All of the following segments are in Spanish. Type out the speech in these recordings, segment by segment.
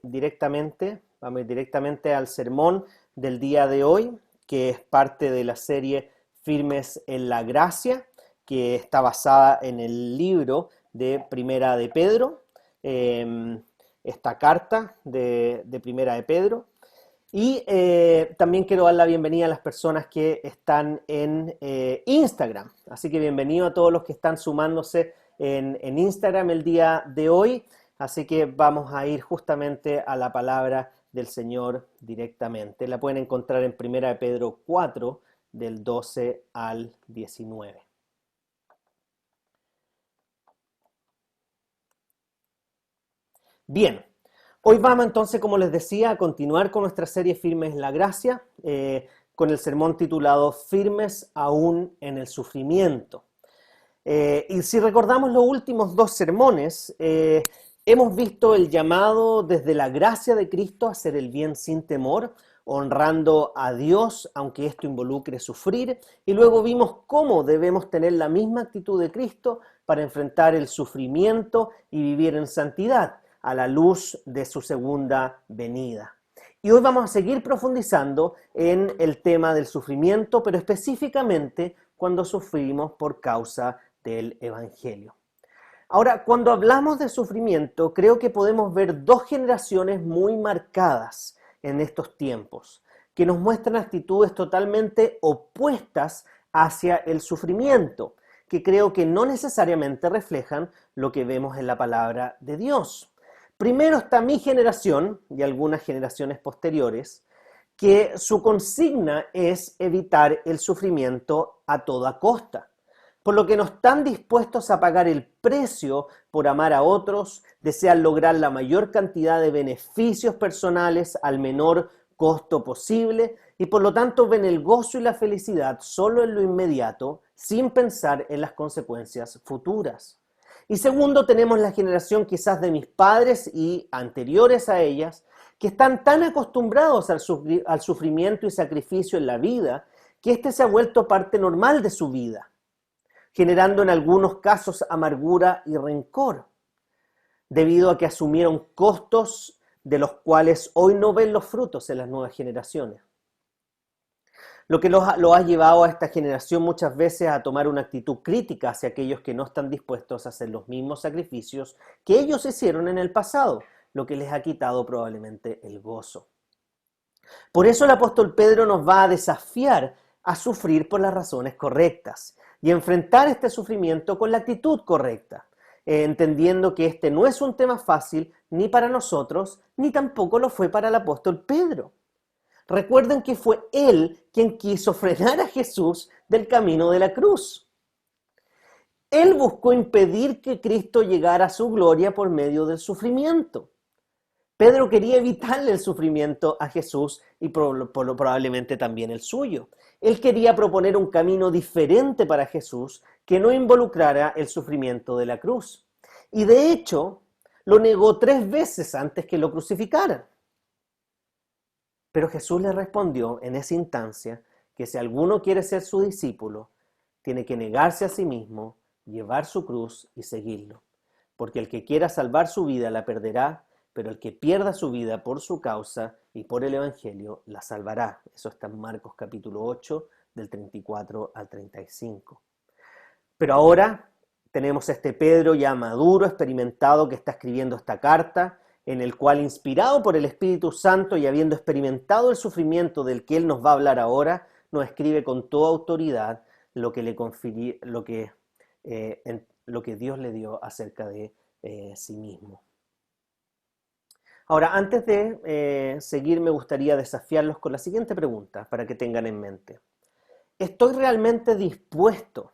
vamos a ir directamente al sermón del día de hoy, que es parte de la serie Firmes en la Gracia, que está basada en el libro de Primera de Pedro, esta carta de Primera de Pedro. Y también quiero dar la bienvenida a las personas que están en Instagram. Así que bienvenido a todos los que están sumándose en Instagram el día de hoy. Así que vamos a ir justamente a la palabra del Señor directamente. La pueden encontrar en 1 de Pedro 4, del 12 al 19. Bien, hoy vamos entonces, como les decía, a continuar con nuestra serie Firmes en la Gracia, con el sermón titulado Firmes aún en el sufrimiento. Y si recordamos los últimos dos sermones, hemos visto el llamado desde la gracia de Cristo a hacer el bien sin temor, honrando a Dios, aunque esto involucre sufrir, y luego vimos cómo debemos tener la misma actitud de Cristo para enfrentar el sufrimiento y vivir en santidad a la luz de su segunda venida. Y hoy vamos a seguir profundizando en el tema del sufrimiento, pero específicamente cuando sufrimos por causa del Evangelio. Ahora, cuando hablamos de sufrimiento, creo que podemos ver dos generaciones muy marcadas en estos tiempos, que nos muestran actitudes totalmente opuestas hacia el sufrimiento, que creo que no necesariamente reflejan lo que vemos en la palabra de Dios. Primero está mi generación y algunas generaciones posteriores, que su consigna es evitar el sufrimiento a toda costa, por lo que no están dispuestos a pagar el precio por amar a otros, desean lograr la mayor cantidad de beneficios personales al menor costo posible y por lo tanto ven el gozo y la felicidad solo en lo inmediato, sin pensar en las consecuencias futuras. Y segundo, tenemos la generación quizás de mis padres y anteriores a ellas, que están tan acostumbrados al sufrimiento y sacrificio en la vida, que este se ha vuelto parte normal de su vida, generando en algunos casos amargura y rencor, debido a que asumieron costos de los cuales hoy no ven los frutos en las nuevas generaciones. Lo que lo ha llevado a esta generación muchas veces a tomar una actitud crítica hacia aquellos que no están dispuestos a hacer los mismos sacrificios que ellos hicieron en el pasado, lo que les ha quitado probablemente el gozo. Por eso el apóstol Pedro nos va a desafiar a sufrir por las razones correctas y enfrentar este sufrimiento con la actitud correcta, entendiendo que este no es un tema fácil ni para nosotros, ni tampoco lo fue para el apóstol Pedro. Recuerden que fue él quien quiso frenar a Jesús del camino de la cruz. Él buscó impedir que Cristo llegara a su gloria por medio del sufrimiento. Pedro quería evitarle el sufrimiento a Jesús y probablemente también el suyo. Él quería proponer un camino diferente para Jesús que no involucrara el sufrimiento de la cruz. Y de hecho, lo negó 3 veces antes que lo crucificaran. Pero Jesús le respondió en esa instancia que si alguno quiere ser su discípulo, tiene que negarse a sí mismo, llevar su cruz y seguirlo. Porque el que quiera salvar su vida la perderá, pero el que pierda su vida por su causa y por el Evangelio la salvará. Eso está en Marcos capítulo 8, del 34 al 35. Pero ahora tenemos a este Pedro ya maduro, experimentado, que está escribiendo esta carta, en el cual, inspirado por el Espíritu Santo y habiendo experimentado el sufrimiento del que él nos va a hablar ahora, nos escribe con toda autoridad lo que Dios le dio acerca de sí mismo. Ahora, antes de seguir, me gustaría desafiarlos con la siguiente pregunta para que tengan en mente. ¿Estoy realmente dispuesto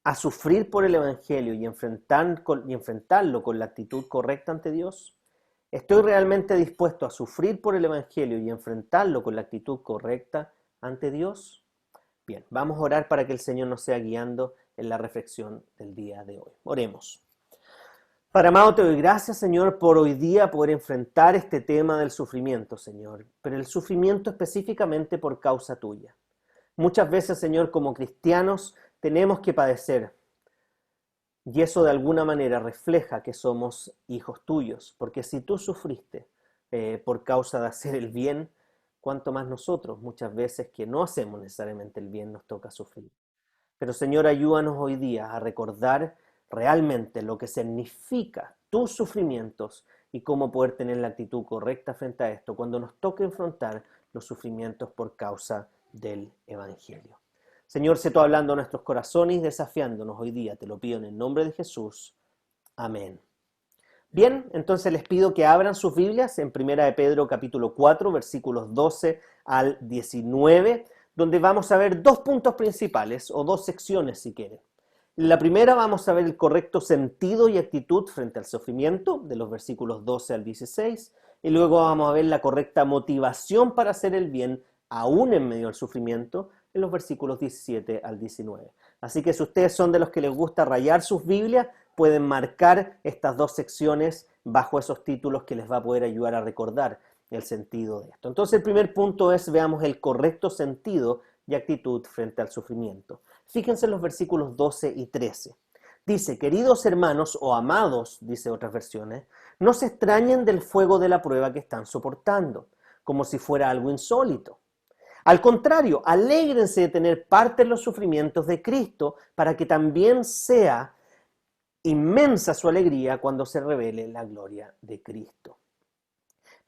a sufrir por el Evangelio y enfrentarlo con la actitud correcta ante Dios? ¿Estoy realmente dispuesto a sufrir por el Evangelio y enfrentarlo con la actitud correcta ante Dios? Bien, vamos a orar para que el Señor nos sea guiando en la reflexión del día de hoy. Oremos. Padre amado, te doy gracias, Señor, por hoy día poder enfrentar este tema del sufrimiento, Señor, pero el sufrimiento específicamente por causa tuya. Muchas veces, Señor, como cristianos tenemos que padecer Y eso de alguna manera refleja que somos hijos tuyos, porque si tú sufriste por causa de hacer el bien, cuánto más nosotros, muchas veces que no hacemos necesariamente el bien, nos toca sufrir. Pero Señor, ayúdanos hoy día a recordar realmente lo que significa tus sufrimientos y cómo poder tener la actitud correcta frente a esto cuando nos toque enfrentar los sufrimientos por causa del Evangelio. Señor, sé tú hablando a nuestros corazones y desafiándonos hoy día, te lo pido en el nombre de Jesús. Amén. Bien, entonces les pido que abran sus Biblias en Primera de Pedro capítulo 4, versículos 12 al 19, donde vamos a ver dos puntos principales, o dos secciones si quieren. En la primera vamos a ver el correcto sentido y actitud frente al sufrimiento, de los versículos 12 al 16, y luego vamos a ver la correcta motivación para hacer el bien, aún en medio del sufrimiento, en los versículos 17 al 19. Así que si ustedes son de los que les gusta rayar sus Biblias, pueden marcar estas dos secciones bajo esos títulos que les va a poder ayudar a recordar el sentido de esto. Entonces el primer punto es, veamos el correcto sentido y actitud frente al sufrimiento. Fíjense en los versículos 12 y 13. Dice, queridos hermanos o amados, dice otras versiones, no se extrañen del fuego de la prueba que están soportando, como si fuera algo insólito. Al contrario, alégrense de tener parte en los sufrimientos de Cristo para que también sea inmensa su alegría cuando se revele la gloria de Cristo.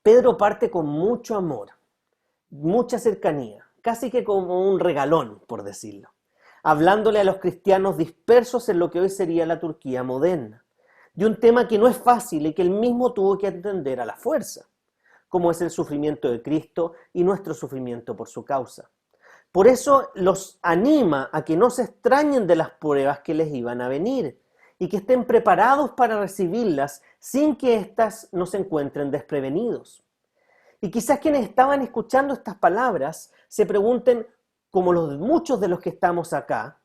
Pedro parte con mucho amor, mucha cercanía, casi que como un regalón, por decirlo, hablándole a los cristianos dispersos en lo que hoy sería la Turquía moderna, de un tema que no es fácil y que él mismo tuvo que entender a la fuerza, como es el sufrimiento de Cristo y nuestro sufrimiento por su causa. Por eso los anima a que no se extrañen de las pruebas que les iban a venir y que estén preparados para recibirlas sin que éstas no se encuentren desprevenidos. Y quizás quienes estaban escuchando estas palabras se pregunten, como muchos de los que estamos acá,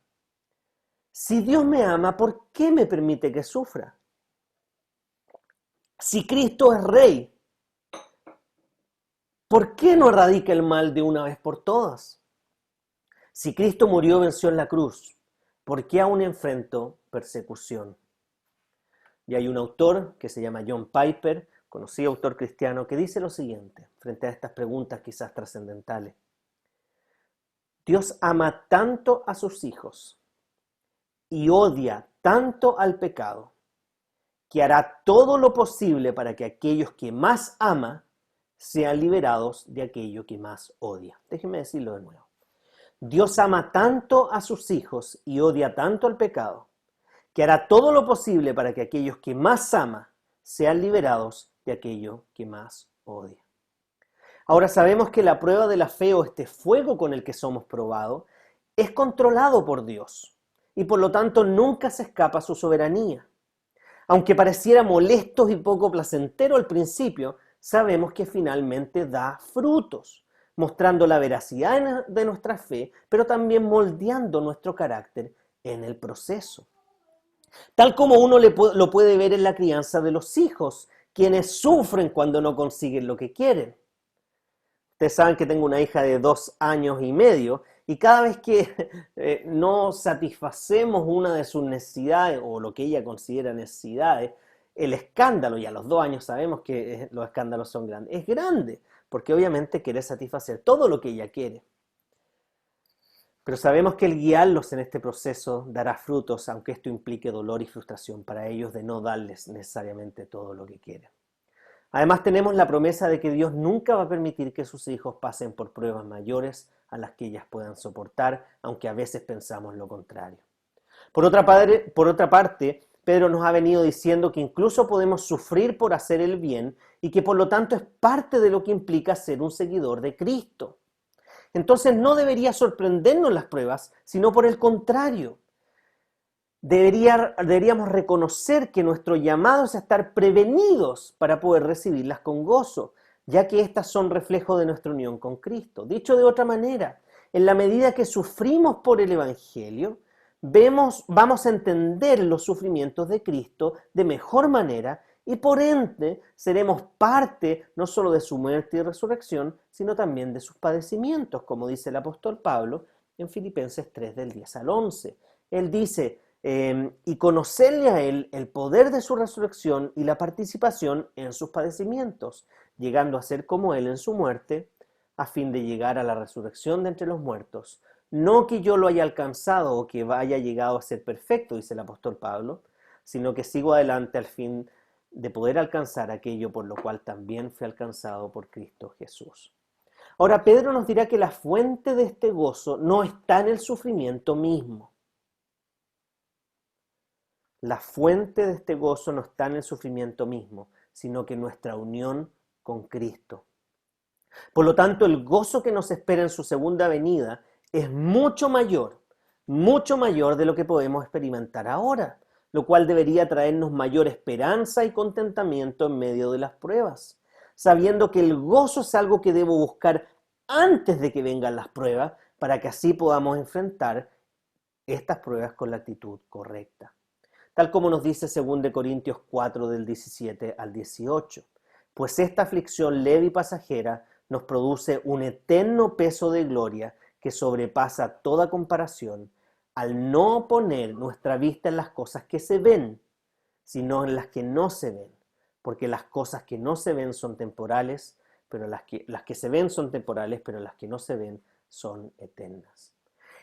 si Dios me ama, ¿por qué me permite que sufra? Si Cristo es Rey, ¿por qué no erradica el mal de una vez por todas? Si Cristo murió, venció en la cruz, ¿por qué aún enfrento persecución? Y hay un autor que se llama John Piper, conocido autor cristiano, que dice lo siguiente, frente a estas preguntas quizás trascendentales. Dios ama tanto a sus hijos y odia tanto al pecado, que hará todo lo posible para que aquellos que más ama sean liberados de aquello que más odia. Déjenme decirlo de nuevo. Dios ama tanto a sus hijos y odia tanto al pecado, que hará todo lo posible para que aquellos que más ama sean liberados de aquello que más odia. Ahora sabemos que la prueba de la fe o este fuego con el que somos probados es controlado por Dios y por lo tanto nunca se escapa a su soberanía. Aunque pareciera molesto y poco placentero al principio, sabemos que finalmente da frutos, mostrando la veracidad de nuestra fe, pero también moldeando nuestro carácter en el proceso. Tal como uno lo puede ver en la crianza de los hijos, quienes sufren cuando no consiguen lo que quieren. Ustedes saben que tengo una hija de 2 años y medio y cada vez que no satisfacemos una de sus necesidades o lo que ella considera necesidades, el escándalo, y a los 2 años sabemos que los escándalos son grandes, es grande, porque obviamente quiere satisfacer todo lo que ella quiere. Pero sabemos que el guiarlos en este proceso dará frutos, aunque esto implique dolor y frustración para ellos de no darles necesariamente todo lo que quieren. Además tenemos la promesa de que Dios nunca va a permitir que sus hijos pasen por pruebas mayores a las que ellas puedan soportar, aunque a veces pensamos lo contrario. Por otra parte, Pedro nos ha venido diciendo que incluso podemos sufrir por hacer el bien y que por lo tanto es parte de lo que implica ser un seguidor de Cristo. Entonces no debería sorprendernos las pruebas, sino por el contrario. Deberíamos reconocer que nuestro llamado es a estar prevenidos para poder recibirlas con gozo, ya que estas son reflejo de nuestra unión con Cristo. Dicho de otra manera, en la medida que sufrimos por el Evangelio, vamos a entender los sufrimientos de Cristo de mejor manera y por ende seremos parte no solo de su muerte y resurrección, sino también de sus padecimientos, como dice el apóstol Pablo en Filipenses 3 del 10 al 11. Él dice, y conocerle a Él el poder de su resurrección y la participación en sus padecimientos, llegando a ser como Él en su muerte, a fin de llegar a la resurrección de entre los muertos. No que yo lo haya alcanzado o que haya llegado a ser perfecto, dice el apóstol Pablo, sino que sigo adelante al fin de poder alcanzar aquello por lo cual también fui alcanzado por Cristo Jesús. Ahora, Pedro nos dirá que la fuente de este gozo no está en el sufrimiento mismo. La fuente de este gozo no está en el sufrimiento mismo, sino que en nuestra unión con Cristo. Por lo tanto, el gozo que nos espera en su segunda venida es mucho mayor de lo que podemos experimentar ahora, lo cual debería traernos mayor esperanza y contentamiento en medio de las pruebas, sabiendo que el gozo es algo que debo buscar antes de que vengan las pruebas, para que así podamos enfrentar estas pruebas con la actitud correcta. Tal como nos dice 2 Corintios 4 del 17 al 18. Pues esta aflicción leve y pasajera nos produce un eterno peso de gloria que sobrepasa toda comparación, al no poner nuestra vista en las cosas que se ven, sino en las que no se ven, porque las cosas que no se ven son temporales, pero las que se ven son temporales, pero las que no se ven son eternas.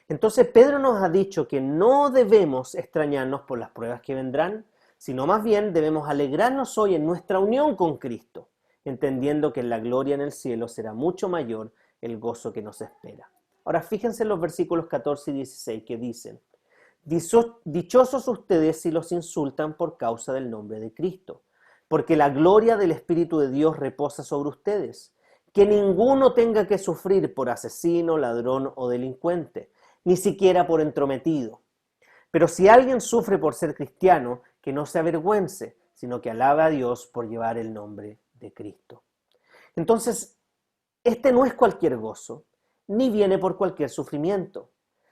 Entonces Pedro nos ha dicho que no debemos extrañarnos por las pruebas que vendrán, sino más bien debemos alegrarnos hoy en nuestra unión con Cristo, entendiendo que en la gloria en el cielo será mucho mayor el gozo que nos espera. Ahora fíjense en los versículos 14 y 16 que dicen: dichosos ustedes si los insultan por causa del nombre de Cristo, porque la gloria del Espíritu de Dios reposa sobre ustedes. Que ninguno tenga que sufrir por asesino, ladrón o delincuente, ni siquiera por entrometido. Pero si alguien sufre por ser cristiano, que no se avergüence, sino que alabe a Dios por llevar el nombre de Cristo. Entonces, este no es cualquier gozo, ni viene por cualquier sufrimiento,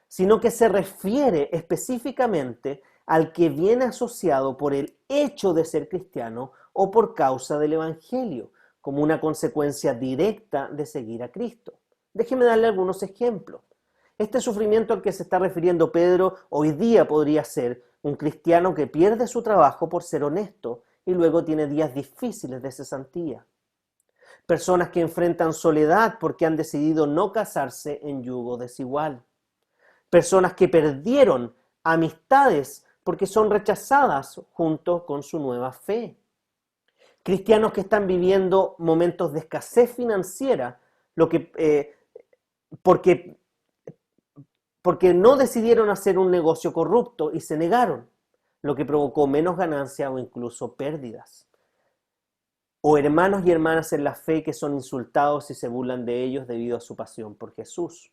sino que se refiere específicamente al que viene asociado por el hecho de ser cristiano o por causa del Evangelio, como una consecuencia directa de seguir a Cristo. Déjeme darle algunos ejemplos. Este sufrimiento al que se está refiriendo Pedro hoy día podría ser un cristiano que pierde su trabajo por ser honesto y luego tiene días difíciles de cesantía. Personas que enfrentan soledad porque han decidido no casarse en yugo desigual. Personas que perdieron amistades porque son rechazadas junto con su nueva fe. Cristianos que están viviendo momentos de escasez financiera porque no decidieron hacer un negocio corrupto y se negaron, lo que provocó menos ganancia o incluso pérdidas. O hermanos y hermanas en la fe que son insultados y se burlan de ellos debido a su pasión por Jesús.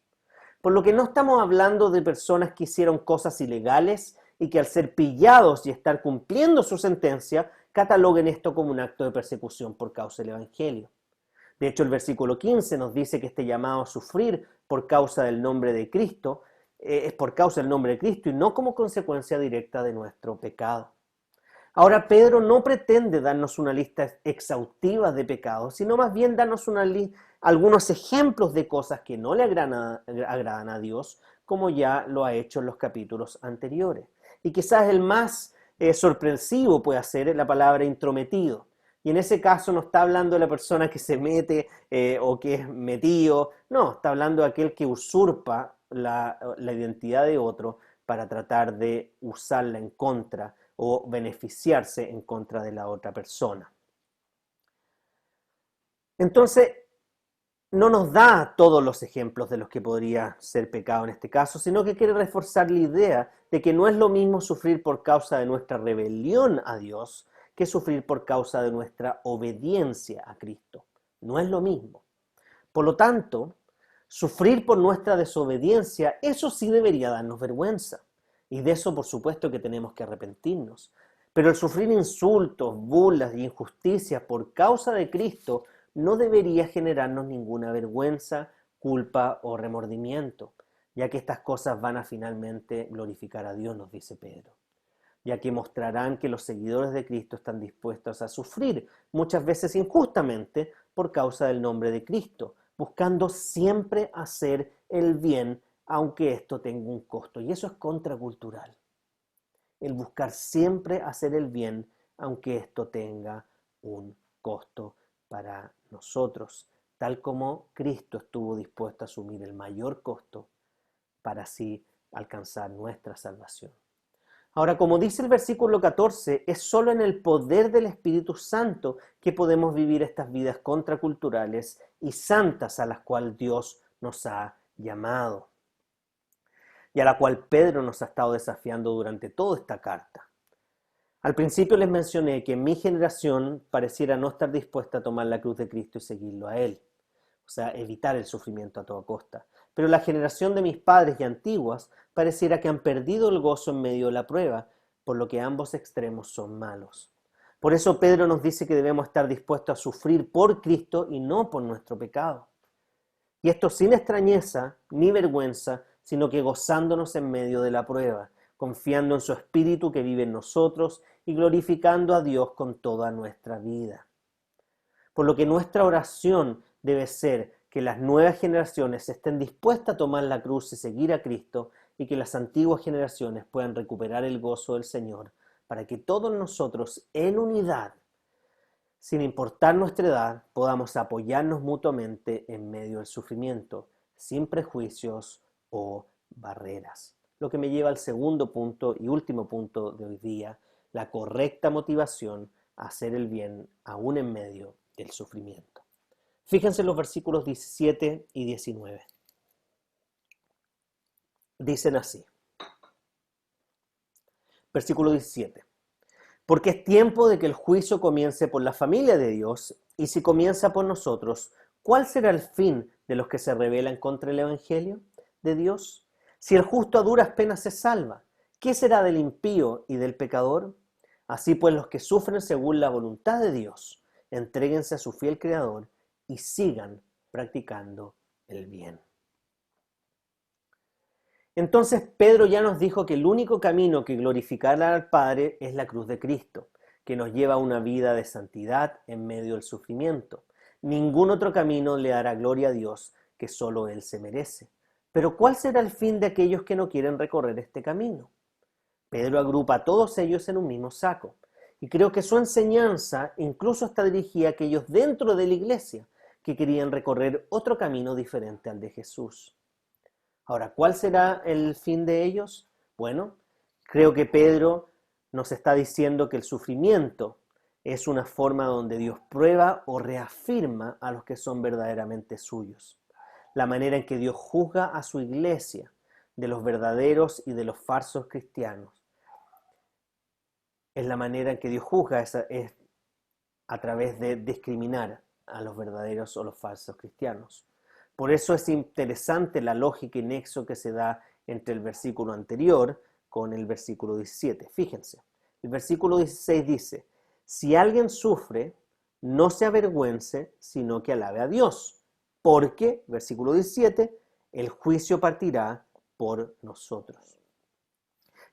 Por lo que no estamos hablando de personas que hicieron cosas ilegales y que al ser pillados y estar cumpliendo su sentencia, cataloguen esto como un acto de persecución por causa del Evangelio. De hecho, el versículo 15 nos dice que este llamado a sufrir por causa del nombre de Cristo es por causa del nombre de Cristo y no como consecuencia directa de nuestro pecado. Ahora, Pedro no pretende darnos una lista exhaustiva de pecados, sino más bien darnos algunos ejemplos de cosas que no le agradan a Dios, como ya lo ha hecho en los capítulos anteriores. Y quizás el más sorpresivo puede ser la palabra intrometido. Y en ese caso no está hablando de la persona que se mete o que es metido, no, está hablando de aquel que usurpa la identidad de otro para tratar de usarla en contra o beneficiarse en contra de la otra persona. Entonces, no nos da todos los ejemplos de los que podría ser pecado en este caso, sino que quiere reforzar la idea de que no es lo mismo sufrir por causa de nuestra rebelión a Dios que sufrir por causa de nuestra obediencia a Cristo. No es lo mismo. Por lo tanto, sufrir por nuestra desobediencia, eso sí debería darnos vergüenza. Y de eso, por supuesto, que tenemos que arrepentirnos. Pero el sufrir insultos, burlas y injusticias por causa de Cristo no debería generarnos ninguna vergüenza, culpa o remordimiento, ya que estas cosas van a finalmente glorificar a Dios, nos dice Pedro, ya que mostrarán que los seguidores de Cristo están dispuestos a sufrir, muchas veces injustamente, por causa del nombre de Cristo, buscando siempre hacer el bien, aunque esto tenga un costo, y eso es contracultural. el buscar siempre hacer el bien, aunque esto tenga un costo para nosotros, tal como Cristo estuvo dispuesto a asumir el mayor costo para así alcanzar nuestra salvación. Ahora, como dice el versículo 14, es solo en el poder del Espíritu Santo que podemos vivir estas vidas contraculturales y santas a las cuales Dios nos ha llamado y a la cual Pedro nos ha estado desafiando durante toda esta carta. Al principio les mencioné que mi generación pareciera no estar dispuesta a tomar la cruz de Cristo y seguirlo a Él, o sea, evitar el sufrimiento a toda costa. Pero la generación de mis padres y antiguas pareciera que han perdido el gozo en medio de la prueba, por lo que ambos extremos son malos. Por eso Pedro nos dice que debemos estar dispuestos a sufrir por Cristo y no por nuestro pecado. Y esto sin extrañeza ni vergüenza, sino que gozándonos en medio de la prueba, confiando en su Espíritu que vive en nosotros y glorificando a Dios con toda nuestra vida. Por lo que nuestra oración debe ser que las nuevas generaciones estén dispuestas a tomar la cruz y seguir a Cristo, y que las antiguas generaciones puedan recuperar el gozo del Señor, para que todos nosotros en unidad, sin importar nuestra edad, podamos apoyarnos mutuamente en medio del sufrimiento, sin prejuicios o barreras. Lo que me lleva al segundo punto y último punto de hoy día, la correcta motivación a hacer el bien aún en medio del sufrimiento. Fíjense en los versículos 17 y 19. Dicen así. Versículo 17. Porque es tiempo de que el juicio comience por la familia de Dios, y si comienza por nosotros, ¿cuál será el fin de los que se rebelan contra el Evangelio de Dios? Si el justo a duras penas se salva, ¿qué será del impío y del pecador? Así pues, los que sufren según la voluntad de Dios, entréguense a su fiel Creador y sigan practicando el bien. Entonces Pedro ya nos dijo que el único camino que glorificará al Padre es la cruz de Cristo, que nos lleva a una vida de santidad en medio del sufrimiento. Ningún otro camino le hará gloria a Dios que solo Él se merece. Pero ¿cuál será el fin de aquellos que no quieren recorrer este camino? Pedro agrupa a todos ellos en un mismo saco. Y creo que su enseñanza incluso está dirigida a aquellos dentro de la iglesia que querían recorrer otro camino diferente al de Jesús. Ahora, ¿cuál será el fin de ellos? Bueno, creo que Pedro nos está diciendo que el sufrimiento es una forma donde Dios prueba o reafirma a los que son verdaderamente suyos. La manera en que Dios juzga a su iglesia, de los verdaderos y de los falsos cristianos. Es la manera en que Dios juzga, es a través de discriminar a los verdaderos o los falsos cristianos. Por eso es interesante la lógica y nexo que se da entre el versículo anterior con el versículo 17. Fíjense, el versículo 16 dice, si alguien sufre, no se avergüence, sino que alabe a Dios, porque, versículo 17, el juicio partirá por nosotros.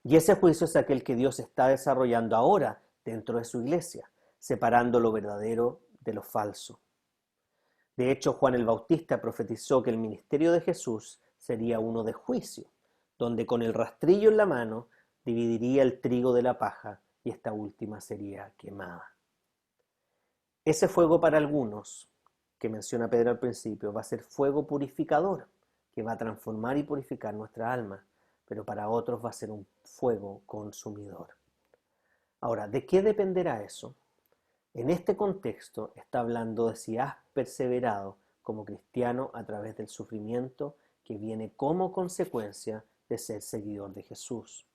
Y ese juicio es aquel que Dios está desarrollando ahora dentro de su iglesia, separando lo verdadero de lo falso. De hecho, Juan el Bautista profetizó que el ministerio de Jesús sería uno de juicio, donde con el rastrillo en la mano dividiría el trigo de la paja y esta última sería quemada. Ese fuego para algunos, que menciona Pedro al principio, va a ser fuego purificador, que va a transformar y purificar nuestra alma, pero para otros va a ser un fuego consumidor. Ahora, ¿de qué dependerá eso? En este contexto está hablando de si has perseverado como cristiano a través del sufrimiento que viene como consecuencia de ser seguidor de Jesús.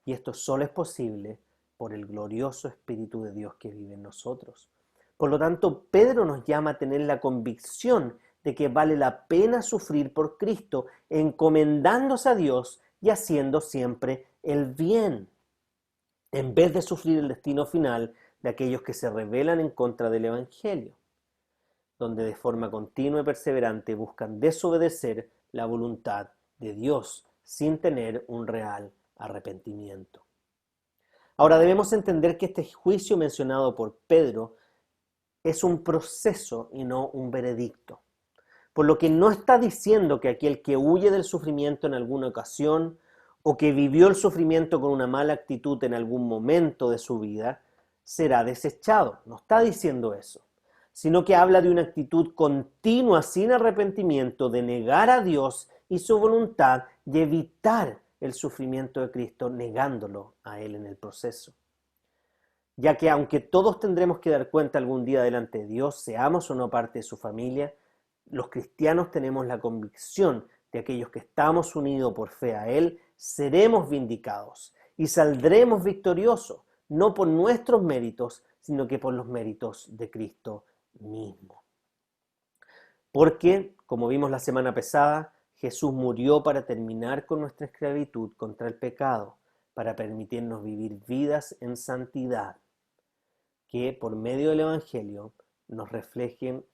Y esto solo es posible por el glorioso Espíritu de Dios que vive en nosotros. Por lo tanto, Pedro nos llama a tener la convicción de que vale la pena sufrir por Cristo, encomendándose a Dios y haciendo siempre el bien, en vez de sufrir el destino final de aquellos que se rebelan en contra del Evangelio, donde de forma continua y perseverante buscan desobedecer la voluntad de Dios sin tener un real arrepentimiento. Ahora debemos entender que este juicio mencionado por Pedro es un proceso y no un veredicto, por lo que no está diciendo que aquel que huye del sufrimiento en alguna ocasión o que vivió el sufrimiento con una mala actitud en algún momento de su vida, será desechado. No está diciendo eso, sino que habla de una actitud continua sin arrepentimiento, de negar a Dios y su voluntad y evitar el sufrimiento de Cristo, negándolo a Él en el proceso. Ya que aunque todos tendremos que dar cuenta algún día delante de Dios, seamos o no parte de su familia, los cristianos tenemos la convicción de aquellos que estamos unidos por fe a Él, seremos vindicados y saldremos victoriosos, no por nuestros méritos, sino que por los méritos de Cristo mismo. Porque, como vimos la semana pasada, Jesús murió para terminar con nuestra esclavitud contra el pecado, para permitirnos vivir vidas en santidad, que por medio del Evangelio nos reflejen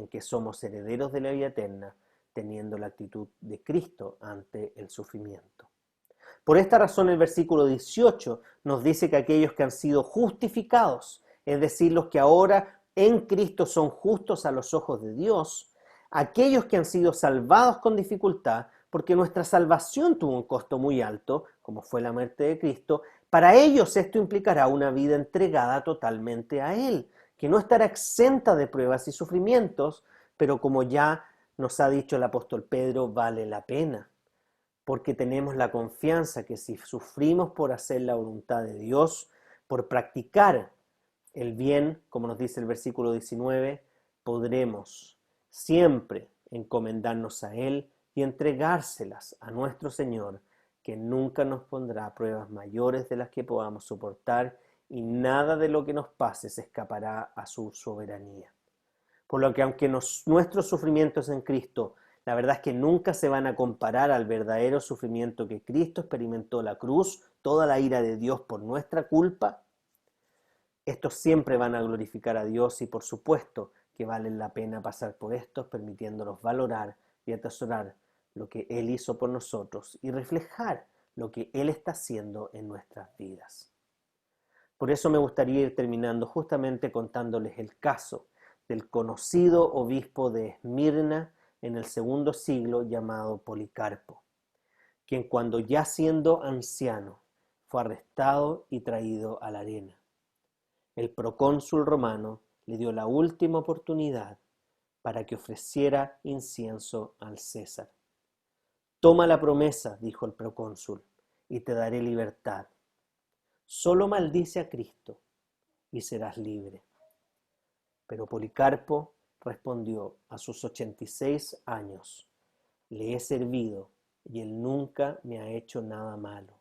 que somos herederos de la vida eterna, teniendo la actitud de Cristo ante el sufrimiento. Por esta razón el versículo 18 nos dice que aquellos que han sido justificados, es decir, los que ahora en Cristo son justos a los ojos de Dios, aquellos que han sido salvados con dificultad, porque nuestra salvación tuvo un costo muy alto, como fue la muerte de Cristo, para ellos esto implicará una vida entregada totalmente a Él, que no estará exenta de pruebas y sufrimientos, pero como ya nos ha dicho el apóstol Pedro, vale la pena, porque tenemos la confianza que si sufrimos por hacer la voluntad de Dios, por practicar el bien, como nos dice el versículo 19, podremos siempre encomendarnos a Él y entregárselas a nuestro Señor, que nunca nos pondrá pruebas mayores de las que podamos soportar y nada de lo que nos pase se escapará a su soberanía. Por lo que aunque nuestros sufrimientos en Cristo, la verdad es que nunca se van a comparar al verdadero sufrimiento que Cristo experimentó en la cruz, toda la ira de Dios por nuestra culpa, estos siempre van a glorificar a Dios y por supuesto que valen la pena pasar por estos, permitiéndonos valorar y atesorar lo que Él hizo por nosotros y reflejar lo que Él está haciendo en nuestras vidas. Por eso me gustaría ir terminando justamente contándoles el caso del conocido obispo de Esmirna en el segundo siglo llamado Policarpo, quien cuando ya siendo anciano fue arrestado y traído a la arena. El procónsul romano le dio la última oportunidad para que ofreciera incienso al César. Toma la promesa, dijo el procónsul, y te daré libertad. Solo maldice a Cristo y serás libre. Pero Policarpo respondió, a sus 86 años, le he servido y él nunca me ha hecho nada malo.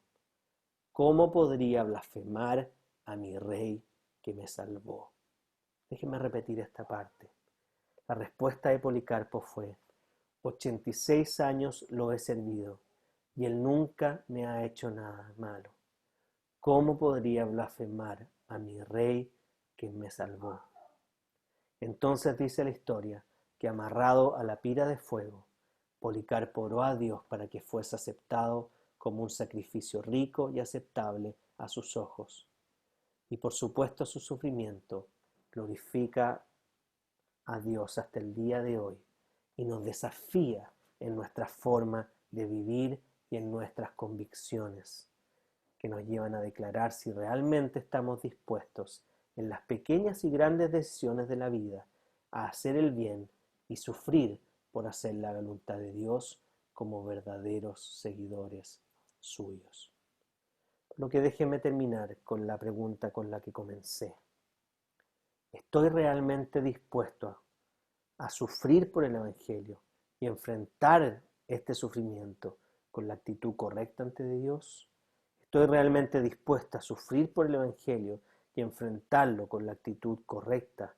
¿Cómo podría blasfemar a mi rey que me salvó? Déjenme repetir esta parte. La respuesta de Policarpo fue, 86 años lo he servido y él nunca me ha hecho nada malo. ¿Cómo podría blasfemar a mi rey que me salvó? Entonces dice la historia que amarrado a la pira de fuego, Policarpo oró a Dios para que fuese aceptado como un sacrificio rico y aceptable a sus ojos. Y por supuesto su sufrimiento glorifica a Dios hasta el día de hoy y nos desafía en nuestra forma de vivir y en nuestras convicciones, que nos llevan a declarar si realmente estamos dispuestos en las pequeñas y grandes decisiones de la vida a hacer el bien y sufrir por hacer la voluntad de Dios como verdaderos seguidores suyos. Por lo que déjenme terminar con la pregunta con la que comencé. ¿Estoy realmente dispuesto a sufrir por el Evangelio y enfrentar este sufrimiento con la actitud correcta ante Dios? ¿Estoy realmente dispuesta a sufrir por el Evangelio y enfrentarlo con la actitud correcta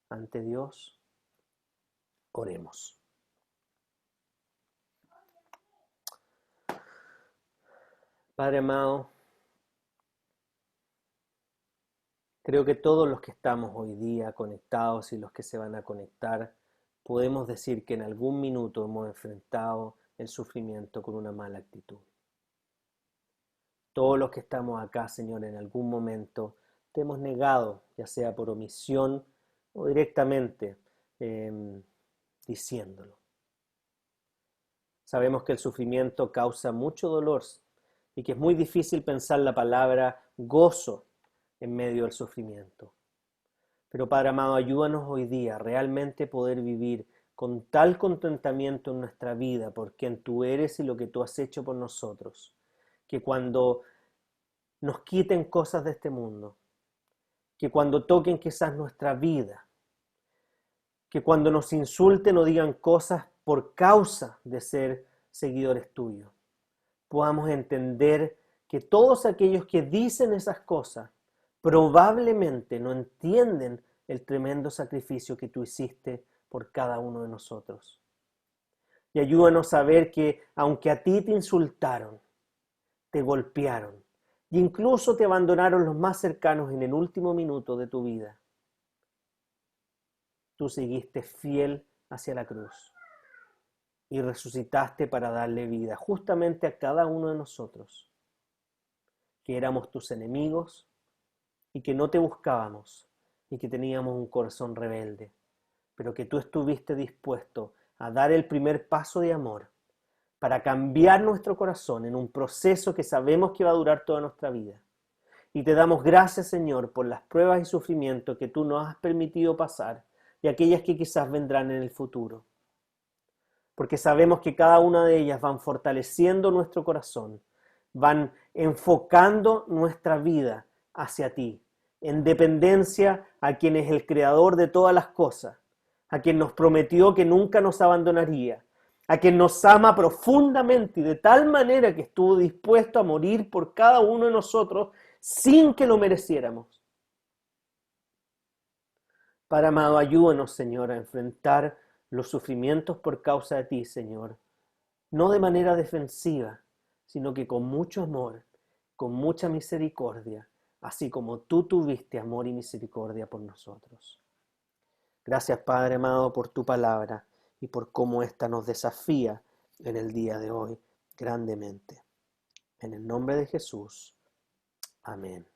ante Dios? Oremos. Padre amado, creo que todos los que estamos hoy día conectados y los que se van a conectar, podemos decir que en algún minuto hemos enfrentado el sufrimiento con una mala actitud. Todos los que estamos acá, Señor, en algún momento te hemos negado, ya sea por omisión o directamente diciéndolo. Sabemos que el sufrimiento causa mucho dolor y que es muy difícil pensar la palabra gozo en medio del sufrimiento. Pero Padre amado, ayúdanos hoy día a realmente poder vivir con tal contentamiento en nuestra vida por quien tú eres y lo que tú has hecho por nosotros, que cuando nos quiten cosas de este mundo, que cuando toquen quizás nuestra vida, que cuando nos insulten o digan cosas por causa de ser seguidores tuyos, podamos entender que todos aquellos que dicen esas cosas probablemente no entienden el tremendo sacrificio que tú hiciste por cada uno de nosotros. Y ayúdanos a ver que aunque a ti te insultaron, te golpearon e incluso te abandonaron los más cercanos en el último minuto de tu vida, tú seguiste fiel hacia la cruz y resucitaste para darle vida justamente a cada uno de nosotros, que éramos tus enemigos y que no te buscábamos y que teníamos un corazón rebelde, pero que tú estuviste dispuesto a dar el primer paso de amor para cambiar nuestro corazón en un proceso que sabemos que va a durar toda nuestra vida. Y te damos gracias, Señor, por las pruebas y sufrimientos que tú nos has permitido pasar y aquellas que quizás vendrán en el futuro. Porque sabemos que cada una de ellas van fortaleciendo nuestro corazón, van enfocando nuestra vida hacia ti, en dependencia a quien es el creador de todas las cosas, a quien nos prometió que nunca nos abandonaría, a quien nos ama profundamente y de tal manera que estuvo dispuesto a morir por cada uno de nosotros sin que lo mereciéramos. Padre amado, ayúdanos, Señor, a enfrentar los sufrimientos por causa de ti, Señor, no de manera defensiva, sino que con mucho amor, con mucha misericordia, así como tú tuviste amor y misericordia por nosotros. Gracias, Padre amado, por tu palabra y por cómo ésta nos desafía en el día de hoy grandemente. En el nombre de Jesús. Amén.